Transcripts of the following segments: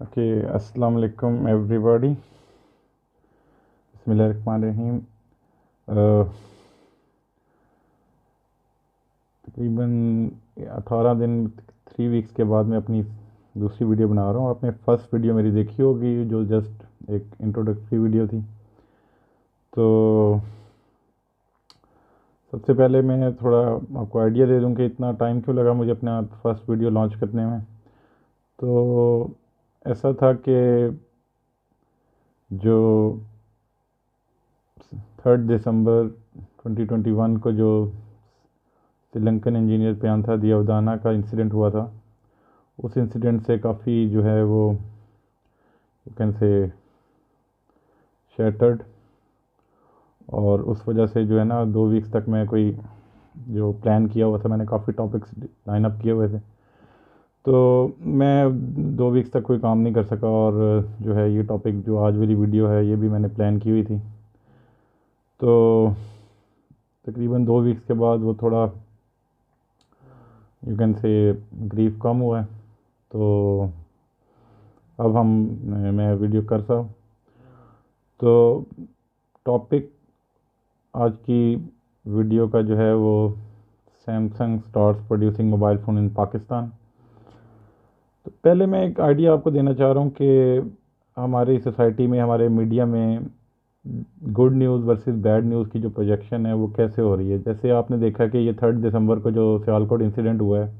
Okay, अस्सलाम वालेकुम everybody. बिस्मिल्लाहिर्रहमानिर्रहीम। तकरीबन 18 दिन 3 वीक्स के बाद मैं अपनी दूसरी वीडियो बना रहा हूँ। आपने फर्स्ट वीडियो मेरी देखी होगी जो जस्ट एक इंट्रोडक्टरी वीडियो थी। तो सबसे पहले मैं थोड़ा आपको आइडिया दे दूँ कि इतना टाइम क्यों लगा मुझे अपना फर्स्ट वीडियो लॉन्च करने में। तो ऐसा था कि जो 3 दिसंबर 2021 को जो श्रीलंकन इंजीनियर प्रियांथा दियावदाना का इंसिडेंट हुआ था, उस इंसिडेंट से काफ़ी जो है वो यू कैन से शैटर्ड, और उस वजह से जो है ना 2 वीक्स तक मैं कोई जो प्लान किया हुआ था, मैंने काफ़ी टॉपिक्स लाइन अप किए हुए थे, तो मैं 2 वीक्स तक कोई काम नहीं कर सका। और जो है ये टॉपिक जो आज वाली वीडियो है ये भी मैंने प्लान की हुई थी। तो तकरीबन 2 वीक्स के बाद वो थोड़ा यू कैन से ग्रीफ कम हुआ है, तो अब मैं वीडियो कर रहा हूँ। तो टॉपिक आज की वीडियो का जो है वो Samsung starts producing mobile phone इन पाकिस्तान। तो पहले मैं एक आइडिया आपको देना चाह रहा हूँ कि हमारी सोसाइटी में, हमारे मीडिया में good news versus bad news की जो प्रोजेक्शन है वो कैसे हो रही है। जैसे आपने देखा कि ये 3 दिसंबर को जो सियालकोट इंसिडेंट हुआ है,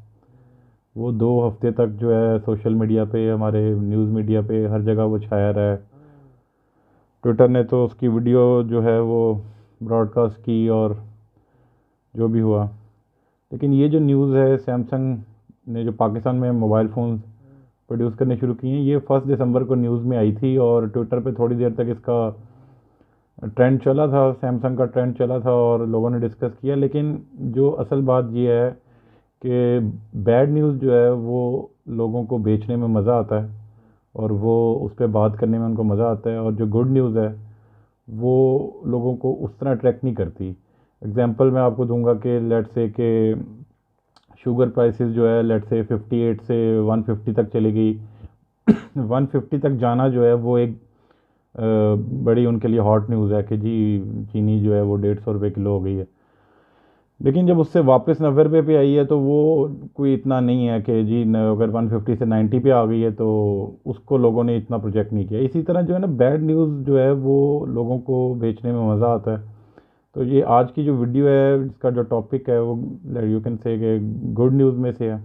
वो 2 हफ्ते तक जो है सोशल मीडिया पे, हमारे न्यूज़ मीडिया पे हर जगह वो छाया रहा है। ट्विटर ने तो उसकी वीडियो जो है वो ब्रॉडकास्ट की और जो भी हुआ। लेकिन ये जो न्यूज़ है, सैमसंग ने जो पाकिस्तान में मोबाइल फ़ोन प्रोड्यूस करने शुरू किए हैं, ये 1 दिसंबर को न्यूज़ में आई थी और ट्विटर पे थोड़ी देर तक इसका ट्रेंड चला था, सैमसंग का ट्रेंड चला था और लोगों ने डिस्कस किया। लेकिन जो असल बात ये है कि बैड न्यूज़ जो है वो लोगों को बेचने में मज़ा आता है और वो उस पर बात करने में उनको मज़ा आता है, और जो गुड न्यूज़ है वो लोगों को उस तरह अट्रैक्ट नहीं करती। एग्जांपल मैं आपको दूंगा कि लेट्स से कि शुगर प्राइसेस जो है लेट्स से 58 से 150 तक चली गई। 150 तक जाना जो है वो एक बड़ी उनके लिए हॉट न्यूज़ है कि जी चीनी जो है वो 150 रुपये किलो हो गई है। लेकिन जब उससे वापस 90 रुपये पे आई है तो वो कोई इतना नहीं है कि जी अगर 150 से 90 पे आ गई है तो उसको लोगों ने इतना प्रोजेक्ट नहीं किया। इसी तरह जो है ना बैड न्यूज़ जो है वो लोगों को बेचने में मज़ा आता है। तो ये आज की जो वीडियो है, इसका जो टॉपिक है वो यू कैन से कि गुड न्यूज़ में से है।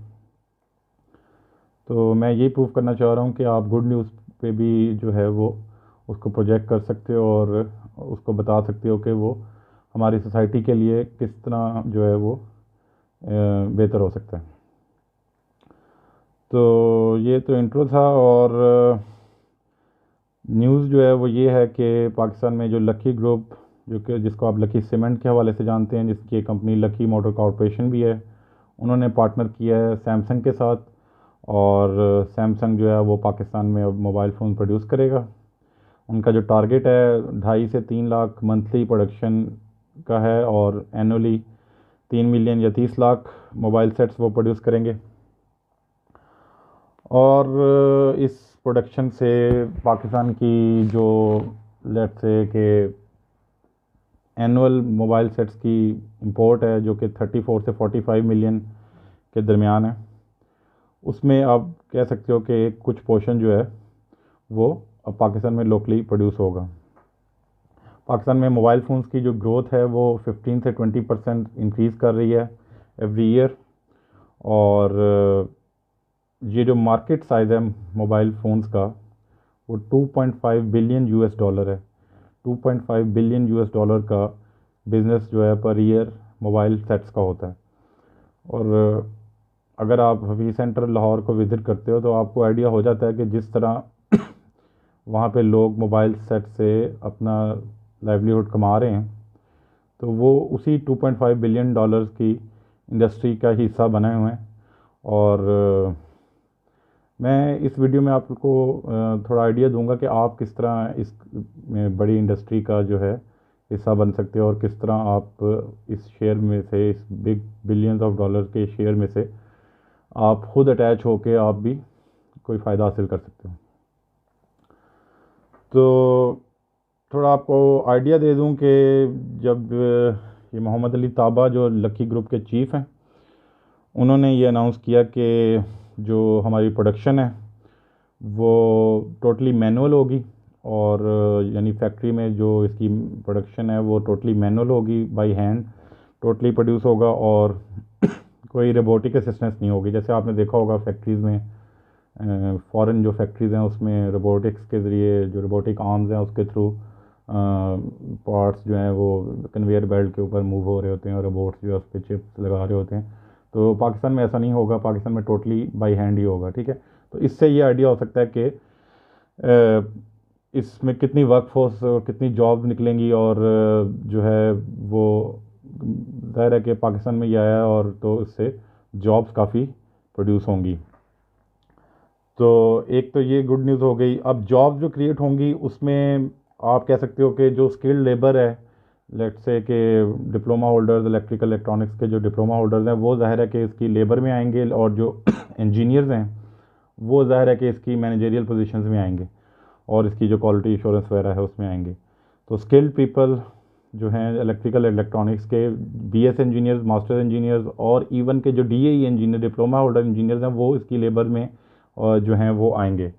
तो मैं यही प्रूव करना चाह रहा हूँ कि आप गुड न्यूज़ पे भी जो है वो उसको प्रोजेक्ट कर सकते हो और उसको बता सकते हो कि वो हमारी सोसाइटी के लिए किस तरह जो है वो बेहतर हो सकता है। तो ये तो इंट्रो था। और न्यूज़ जो है वो ये है कि पाकिस्तान में जो लकी ग्रुप, जो कि जिसको आप लकी सीमेंट के हवाले से जानते हैं, जिसकी कंपनी लकी मोटर कॉरपोरेशन भी है, उन्होंने पार्टनर किया है सैमसंग के साथ। और सैमसंग जो है वो पाकिस्तान में अब मोबाइल फ़ोन प्रोड्यूस करेगा। उनका जो टारगेट है 2.5 से 3 लाख मंथली प्रोडक्शन का है, और एनुअली 3 मिलियन या 30 लाख मोबाइल सेट्स वो प्रोड्यूस करेंगे। और इस प्रोडक्शन से पाकिस्तान की जो लेट्स से कि एनुअल मोबाइल सेट्स की इंपोर्ट है जो कि 34 से 45 मिलियन के दरमियान है, उसमें आप कह सकते हो कि कुछ पोर्शन जो है वो अब पाकिस्तान में लोकली प्रोड्यूस होगा। पाकिस्तान में मोबाइल फ़ोन्स की जो ग्रोथ है वो 15 से 20% इंक्रीज़ कर रही है एवरी ईयर। और ये जो मार्केट साइज़ है मोबाइल फ़ोन्स का वो 2.5 बिलियन यूएस डॉलर है। 2.5 बिलियन यूएस डॉलर का बिज़नेस जो है पर ईयर मोबाइल सेट्स का होता है। और अगर आप हफीज़ सेंटर लाहौर को विज़िट करते हो तो आपको आइडिया हो जाता है कि जिस तरह वहाँ पे लोग मोबाइल सेट से अपना लाइवलीहुड कमा रहे हैं, तो वो उसी 2.5 बिलियन डॉलर्स की इंडस्ट्री का हिस्सा बने हुए हैं। और मैं इस वीडियो में आपको थोड़ा आइडिया दूंगा कि आप किस तरह इस बड़ी इंडस्ट्री का जो है हिस्सा बन सकते हो, और किस तरह आप इस शेयर में से, इस बिग बिलियंस ऑफ डॉलर के शेयर में से आप खुद अटैच होके आप भी कोई फ़ायदा हासिल कर सकते हो। तो थोड़ा आपको आइडिया दे दूं कि जब ये मोहम्मद अली ताबा जो लकी ग्रुप के चीफ़ हैं, उन्होंने ये अनाउंस किया कि जो हमारी प्रोडक्शन है वो टोटली मैनुअल होगी, और यानी फैक्ट्री में जो इसकी प्रोडक्शन है वो टोटली मैनुअल होगी, बाय हैंड टोटली प्रोड्यूस होगा, और कोई रोबोटिक असिस्टेंस नहीं होगी। जैसे आपने देखा होगा फैक्ट्रीज़ में, फॉरेन जो फैक्ट्रीज़ हैं उसमें रोबोटिक्स के ज़रिए, जो रोबोटिक आर्म्स हैं उसके थ्रू पार्ट्स जो हैं वो कन्वेयर बेल्ट के ऊपर मूव हो रहे होते हैं और रोबोट्स जो है उस पर चिप्स लगा रहे होते हैं। तो पाकिस्तान में ऐसा नहीं होगा, पाकिस्तान में टोटली बाय हैंड ही होगा। ठीक है, तो इससे ये आइडिया हो सकता है कि इसमें कितनी वर्कफोर्स और कितनी जॉब निकलेंगी, और जो है वो ज़ाहिर है कि पाकिस्तान में ये आया है और तो इससे जॉब्स काफ़ी प्रोड्यूस होंगी। तो एक तो ये गुड न्यूज़ हो गई। अब जॉब जो क्रिएट होंगी उसमें आप कह सकते हो कि जो स्किल्ड लेबर है, लेट्स से कि डिप्लोमा होल्डर्स, इलेक्ट्रिकल इलेक्ट्रॉनिक्स के जो डिप्लोमा होल्डर्स हैं वो ज़ाहिर है कि इसकी लेबर में आएंगे, और जो इंजीनियर्स हैं वो ज़ाहिर है कि इसकी मैनेजरियल पोजीशंस में आएंगे, और इसकी जो क्वालिटी एश्योरेंस वगैरह है उसमें आएंगे। तो स्किल्ड पीपल जो हैं इलेक्ट्रिकल इलेक्ट्रॉनिक्स के बीएस इंजीनियर्स, मास्टर इंजीनियर्स, और इवन के जो DAE engineer, diploma holder engineers हैं, वो इसकी लेबर में जो हैं वो आएंगे।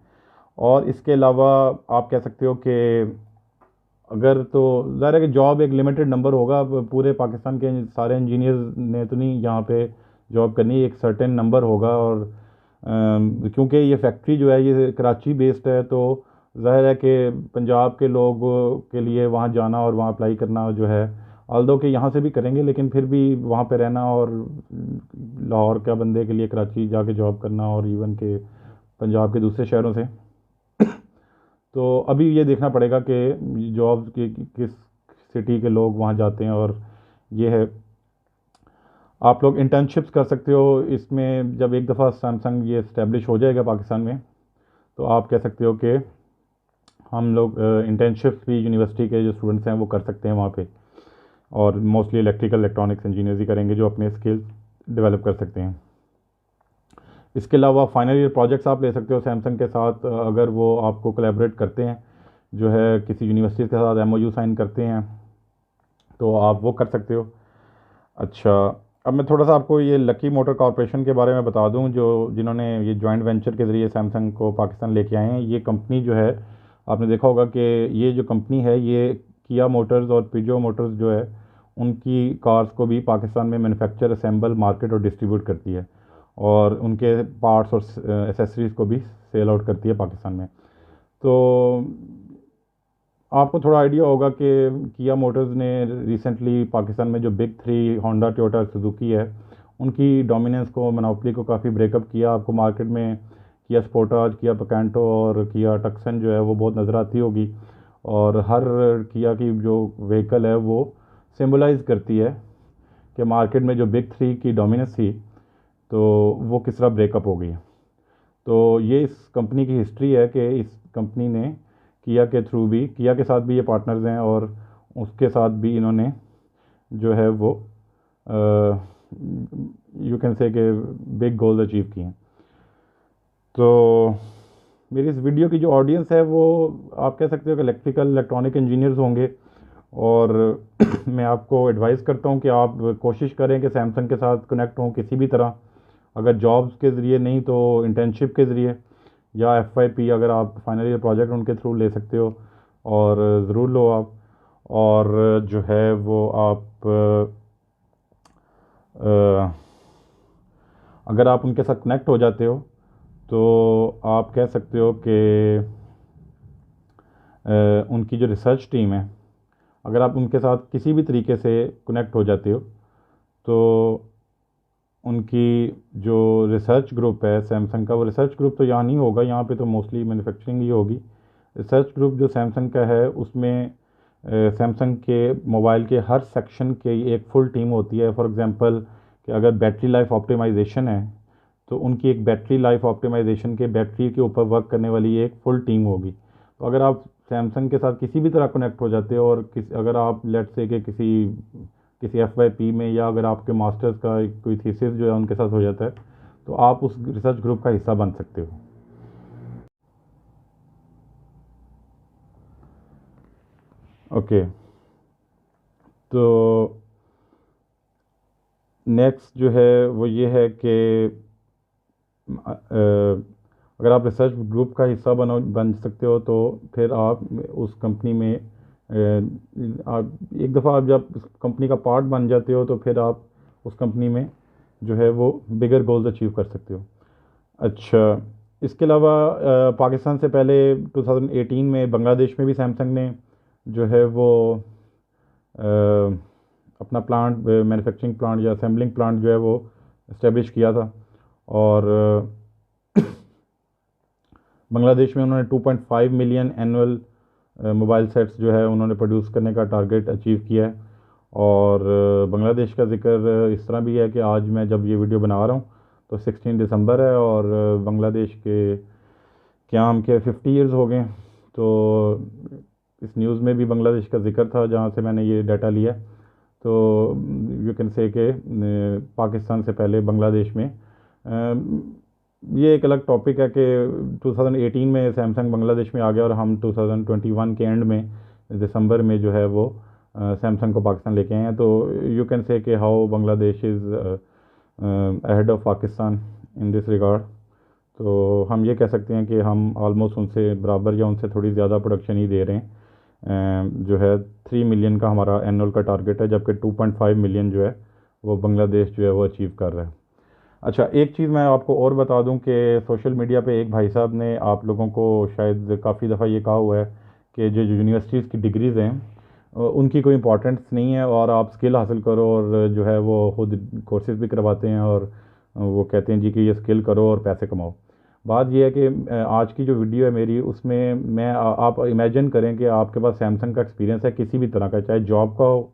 और इसके अलावा आप कह सकते हो कि अगर तो ज़ाहिर है कि जॉब एक लिमिटेड नंबर होगा, अब पूरे पाकिस्तान के सारे इंजीनियर्स ने तो नहीं यहाँ पे जॉब करनी, एक सर्टेन नंबर होगा। और क्योंकि ये फैक्ट्री जो है ये कराची बेस्ड है, तो ज़ाहिर है कि पंजाब के लोग के लिए वहाँ जाना और वहाँ अप्लाई करना जो है, ऑल्दो कि यहाँ से भी करेंगे लेकिन फिर भी वहाँ पे रहना, और लाहौर का बंदे के लिए कराची जाके जॉब करना, और इवन के पंजाब के दूसरे शहरों से। तो अभी ये देखना पड़ेगा कि जॉब के किस सिटी के लोग वहाँ जाते हैं। और ये है, आप लोग इंटर्नशिप्स कर सकते हो इसमें। जब एक दफ़ा सैमसंग ये इस्टेब्लिश हो जाएगा पाकिस्तान में, तो आप कह सकते हो कि हम लोग इंटर्नशिप्स भी यूनिवर्सिटी के जो स्टूडेंट्स हैं वो कर सकते हैं वहाँ पे, और मोस्टली इलेक्ट्रिकल इलेक्ट्रॉनिक्स इंजीनियर्स ही करेंगे जो अपने स्किल्स डेवलप कर सकते हैं। इसके अलावा फाइनल ईयर प्रोजेक्ट्स आप ले सकते हो सैमसंग के साथ, अगर वो आपको कोलैबोरेट करते हैं, जो है किसी यूनिवर्सिटी के साथ एमओयू साइन करते हैं, तो आप वो कर सकते हो। अच्छा, अब मैं थोड़ा सा आपको ये लकी मोटर कॉरपोरेशन के बारे में बता दूं, जो जिन्होंने ये जॉइंट वेंचर के ज़रिए सैमसंग को पाकिस्तान लेके आए हैं। ये कंपनी जो है, आपने देखा होगा कि ये जो कंपनी है ये किया मोटर्स और पिजो मोटर्स जो है उनकी कार्स को भी पाकिस्तान में मैन्युफैक्चर, असेंबल, मार्केट और डिस्ट्रीब्यूट करती है, और उनके पार्ट्स और एसेसरीज़ को भी सेल आउट करती है पाकिस्तान में। तो आपको थोड़ा आइडिया होगा कि किया मोटर्स ने रिसेंटली पाकिस्तान में जो big three Honda, Toyota, Suzuki है, उनकी डोमिनेंस को, मोनोपोली को काफ़ी ब्रेकअप किया। आपको मार्केट में किया स्पोर्टाज, किया पिकेंटो और किया टक्सन जो है वो बहुत नज़र आती होगी, और हर किया की जो व्हीकल है वो सिम्बलाइज़ करती है कि मार्केट में जो बिग थ्री की डोमिनेंस थी तो वो किस तरह ब्रेकअप हो गई। तो ये इस कंपनी की हिस्ट्री है कि इस कंपनी ने किया के थ्रू भी, किया के साथ भी ये पार्टनर्स हैं, और उसके साथ भी इन्होंने जो है वो यू कैन से कि बिग गोल्स अचीव किए हैं। तो मेरी इस वीडियो की जो ऑडियंस है वो आप कह सकते हो कि इलेक्ट्रिकल इलेक्ट्रॉनिक इंजीनियर्स होंगे, और मैं आपको एडवाइस करता हूँ कि आप कोशिश करें कि सैमसंग के साथ कनेक्ट हों किसी भी तरह, अगर जॉब्स के ज़रिए नहीं तो इंटर्नशिप के ज़रिए, या FYP अगर आप फाइनल ईयर प्रोजेक्ट उनके थ्रू ले सकते हो, और ज़रूर लो आप। और जो है वो आप अगर आप उनके साथ कनेक्ट हो जाते हो तो आप कह सकते हो कि उनकी जो रिसर्च टीम है, अगर आप उनके साथ किसी भी तरीके से कनेक्ट हो जाते हो तो उनकी जो रिसर्च ग्रुप है सैमसंग का, वो रिसर्च ग्रुप तो यहाँ नहीं होगा, यहाँ पे तो मोस्टली मैन्युफैक्चरिंग ही होगी। रिसर्च ग्रुप जो सैमसंग का है उसमें सैमसंग के मोबाइल के हर सेक्शन के एक फुल टीम होती है। फॉर एग्जांपल कि अगर बैटरी लाइफ ऑप्टिमाइजेशन है तो उनकी एक बैटरी लाइफ ऑप्टिमाइजेशन के बैटरी के ऊपर वर्क करने वाली एक फुल टीम होगी। तो अगर आप सैमसंग के साथ किसी भी तरह कनेक्ट हो जाते हो, और अगर आप लेट्स से कि किसी FYP में, या अगर आपके मास्टर्स का कोई थीसिस जो है उनके साथ हो जाता है, तो आप उस रिसर्च ग्रुप का हिस्सा बन सकते हो। ओके, तो नेक्स्ट जो है वो ये है कि अगर आप रिसर्च ग्रुप का हिस्सा बन सकते हो तो फिर आप उस कंपनी में आप एक दफ़ा आप जब उस कंपनी का पार्ट बन जाते हो तो फिर आप उस कंपनी में जो है वो बिगर गोल्स अचीव कर सकते हो। अच्छा, इसके अलावा पाकिस्तान से पहले 2018 में बांग्लादेश में भी सैमसंग ने जो है वो अपना प्लांट, मैन्युफैक्चरिंग प्लांट या असेंबलिंग प्लांट जो है वो इस्टेब्लिश किया था। और बांग्लादेश में उन्होंने 2.5 मिलियन एनुअल मोबाइल सेट्स जो है उन्होंने प्रोड्यूस करने का टारगेट अचीव किया है। और बांग्लादेश का जिक्र इस तरह भी है कि आज मैं जब ये वीडियो बना रहा हूँ तो 16 दिसंबर है और बांग्लादेश के क़याम के 50 ईयर्स हो गए। तो इस न्यूज़ में भी बांग्लादेश का जिक्र था जहाँ से मैंने ये डाटा लिया। तो यू कैन से कि पाकिस्तान से पहले बांग्लादेश में ये एक अलग टॉपिक है कि 2018 में सैमसंग बांग्लादेश में आ गया और हम 2021 के एंड में दिसंबर में जो है वो सैमसंग को पाकिस्तान लेके आए हैं। तो यू कैन से कि how Bangladesh is ahead of Pakistan in this regard. तो हम ये कह सकते हैं कि हम ऑलमोस्ट उनसे बराबर या उनसे थोड़ी ज़्यादा प्रोडक्शन ही दे रहे हैं। जो है 3 मिलियन का हमारा एनुअल का टारगेट है, जबकि 2.5 मिलियन जो है वो बांग्लादेश जो है वो अचीव कर रहा है। अच्छा, एक चीज़ मैं आपको और बता दूं कि सोशल मीडिया पे एक भाई साहब ने आप लोगों को शायद काफ़ी दफ़ा ये कहा हुआ है कि जो यूनिवर्सिटीज़ की डिग्रीज़ हैं उनकी कोई इंपॉर्टेंस नहीं है और आप स्किल हासिल करो, और जो है वो खुद कोर्सेज़ भी करवाते हैं और वो कहते हैं जी कि ये स्किल करो और पैसे कमाओ। बात यह है कि आज की जो वीडियो है मेरी उसमें मैं आप इमेजिन करें कि आपके पास सैमसंग का एक्सपीरियंस है किसी भी तरह का, चाहे जॉब का हो,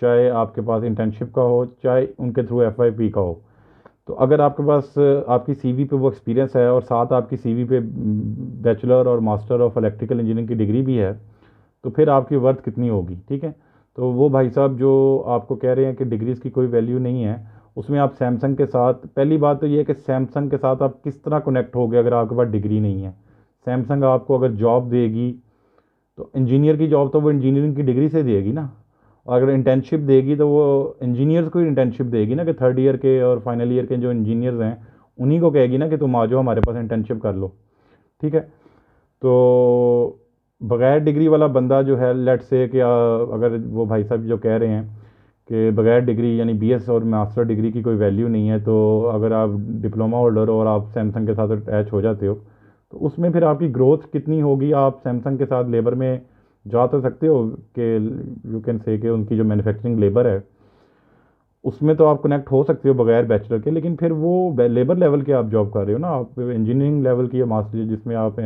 चाहे आपके पास इंटर्नशिप का हो, चाहे उनके थ्रू FYP का हो। तो अगर आपके पास आपकी सीवी पे वो एक्सपीरियंस है और साथ आपकी सीवी पे बैचलर और मास्टर ऑफ इलेक्ट्रिकल इंजीनियरिंग की डिग्री भी है, तो फिर आपकी वर्थ कितनी होगी। ठीक है, तो वो भाई साहब जो आपको कह रहे हैं कि डिग्रीज़ की कोई वैल्यू नहीं है, उसमें आप सैमसंग के साथ, पहली बात तो ये है कि सैमसंग के साथ आप किस तरह कनेक्ट हो गए अगर आपके पास डिग्री नहीं है। सैमसंग आपको अगर जॉब देगी तो इंजीनियर की जॉब तो वो इंजीनियरिंग की डिग्री से देगी ना, और अगर इंटर्नशिप देगी तो वो इंजीनियर्स को ही इंटर्नशिप देगी ना, कि थर्ड ईयर के और फाइनल ईयर के जो इंजीनियर्स हैं उन्हीं को कहेगी ना कि तुम आ जाओ हमारे पास इंटर्नशिप कर लो। ठीक है, तो बगैर डिग्री वाला बंदा जो है, लेट से कि अगर वो भाई साहब जो कह रहे हैं कि बगैर डिग्री यानी BS और मास्टर डिग्री की कोई वैल्यू नहीं है, तो अगर आप डिप्लोमा होल्डर हो और आप सैमसंग के साथ अटैच हो जाते हो तो उसमें फिर आपकी ग्रोथ कितनी होगी। आप सैमसंग के साथ लेबर में जा तो सकते हो कि यू कैन से कि उनकी जो मैन्युफैक्चरिंग लेबर है उसमें तो आप कनेक्ट हो सकते हो बगैर बैचलर के, लेकिन फिर वो लेबर लेवल के आप जॉब कर रहे हो ना, आप इंजीनियरिंग लेवल की या मास्टर जिसमें आप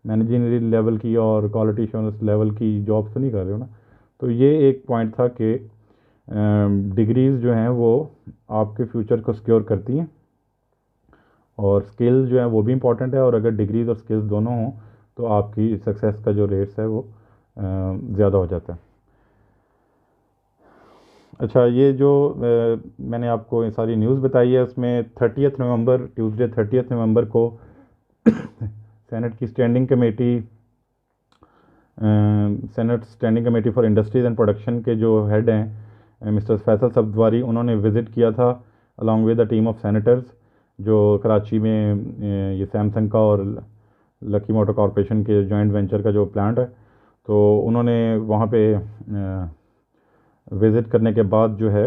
मैनेजरियल लेवल की और क्वालिटी एश्योरेंस लेवल की जॉब तो नहीं कर रहे हो ना। तो ये एक पॉइंट था कि डिग्रीज़ जो हैं वो आपके फ्यूचर को सिक्योर करती हैं और स्किल्स जो हैं वो भी इम्पॉर्टेंट है, और अगर डिग्रीज़ और स्किल्स दोनों हों तो आपकी सक्सेस का जो रेट्स है वो ज़्यादा हो जाता है। अच्छा, ये जो मैंने आपको ये सारी न्यूज़ बताई है उसमें 30 नवंबर, ट्यूसडे 30 नवंबर को सेनेट की standing committee, senate standing committee for industries and production के जो हेड हैं मिस्टर फैसल सब्जवारी, उन्होंने विज़िट किया था along with the team of senators जो कराची में ये सैमसंग का और लकी मोटर कॉरपोरेशन के जॉइंट वेंचर का जो प्लांट है, तो उन्होंने वहाँ पे विज़िट करने के बाद जो है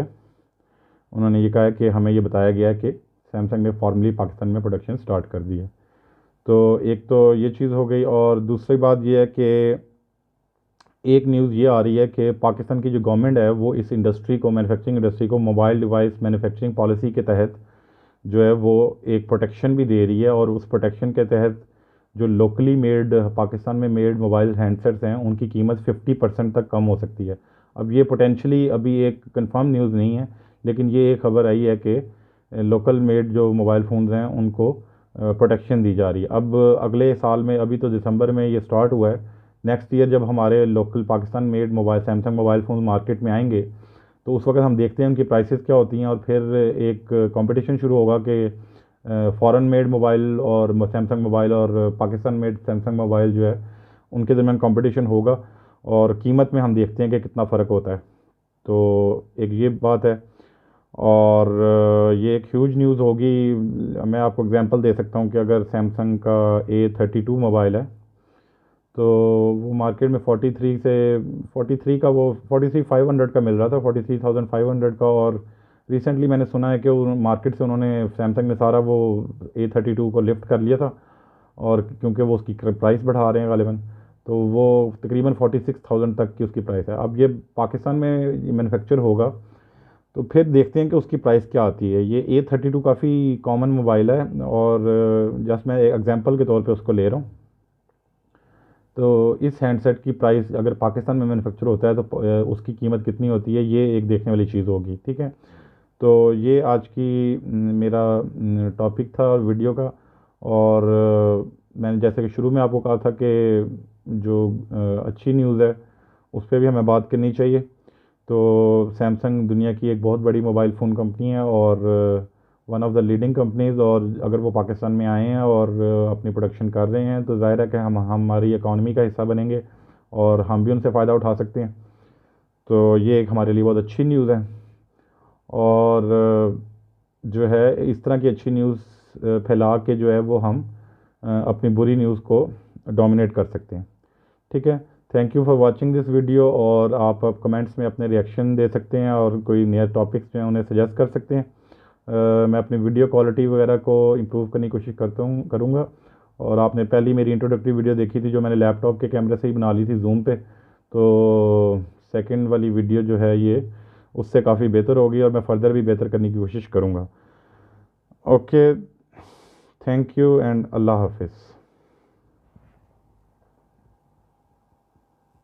उन्होंने ये कहा है कि हमें ये बताया गया है कि सैमसंग ने फॉर्मली पाकिस्तान में प्रोडक्शन स्टार्ट कर दी है। तो एक तो ये चीज़ हो गई, और दूसरी बात ये है कि एक न्यूज़ ये आ रही है कि पाकिस्तान की जो गवर्नमेंट है वो इस इंडस्ट्री को, मैन्युफैक्चरिंग इंडस्ट्री को मोबाइल डिवाइस मैन्युफैक्चरिंग पॉलिसी के तहत जो है वो एक प्रोटेक्शन भी दे रही है, और उस प्रोटेक्शन के तहत जो लोकली मेड पाकिस्तान में मेड मोबाइल हैंडसेट्स हैं उनकी कीमत 50% तक कम हो सकती है। अब ये पोटेंशली अभी एक कंफर्म न्यूज़ नहीं है, लेकिन ये एक खबर आई है कि लोकल मेड जो मोबाइल फ़ोन्स हैं उनको प्रोटेक्शन दी जा रही है। अब अगले साल में, अभी तो दिसंबर में ये स्टार्ट हुआ है, नेक्स्ट ईयर जब हमारे local Pakistan made mobile Samsung mobile phone market में आएंगे तो उस वक्त हम देखते हैं उनकी प्राइसेस क्या होती हैं, और फिर एक कंपटीशन शुरू होगा कि फॉरेन मेड मोबाइल और सैमसंग मोबाइल और पाकिस्तान मेड सैमसंग मोबाइल जो है उनके दरमियान कंपटीशन होगा। और कीमत में हम देखते हैं कि कितना फ़र्क होता है। तो एक ये बात है। और ये एक ह्यूज न्यूज़ होगी। मैं आपको एग्जांपल दे सकता हूँ कि अगर सैमसंग का A32 मोबाइल है तो वो मार्केट में 43 से 43 का, वो 43,500 का मिल रहा था, 43,500 का। और रिसेंटली मैंने सुना है कि वो मार्केट से उन्होंने, सैमसंग ने सारा वो A32 को लिफ्ट कर लिया था, और क्योंकि वो उसकी प्राइस बढ़ा रहे हैं गालिबन, तो वो तकरीबन 46,000 तक की उसकी प्राइस है। अब ये पाकिस्तान में मैन्युफैक्चर होगा तो फिर देखते हैं कि उसकी प्राइस क्या आती है। ये A32 काफ़ी कॉमन मोबाइल है, और जस्ट मैं एक एग्जांपल के तौर पे उसको ले रहा हूँ। तो इस हैंडसेट की प्राइस अगर पाकिस्तान में मैन्युफैक्चर होता है तो उसकी कीमत कितनी होती है, ये एक देखने वाली चीज़ होगी। ठीक है, तो ये आज की मेरा टॉपिक था वीडियो का। और मैंने जैसे कि शुरू में आपको कहा था कि जो अच्छी न्यूज़ है उस पर भी हमें बात करनी चाहिए। तो सैमसंग दुनिया की एक बहुत बड़ी मोबाइल फ़ोन कंपनी है, और one of the leading companies. और अगर वो पाकिस्तान में आए हैं और अपनी प्रोडक्शन कर रहे हैं तो ज़ाहिर है कि हम हमारी इकॉनमी का हिस्सा बनेंगे और हम भी उनसे फ़ायदा उठा सकते हैं। तो ये एक हमारे लिए बहुत अच्छी न्यूज़ है। और जो है इस तरह की अच्छी न्यूज़ फैला के जो है वो हम अपनी बुरी न्यूज़ को डोमिनेट कर सकते हैं। ठीक है, thank you for watching this video. और आप कमेंट्स में अपने रिएक्शन दे सकते हैं, और कोई नए टॉपिक्स में उन्हें सजेस्ट कर सकते हैं। मैं अपनी वीडियो क्वालिटी वगैरह को इम्प्रूव करने की कोशिश करूँगा। और आपने पहली मेरी इंट्रोडक्टरी वीडियो देखी थी जो मैंने लैपटॉप के कैमरे से ही बना ली थी जूम पे, तो सेकंड वाली वीडियो जो है ये उससे काफ़ी बेहतर होगी, और मैं फ़र्दर भी बेहतर करने की कोशिश करूँगा। ओके, थैंक यू एंड अल्लाह हाफिज़।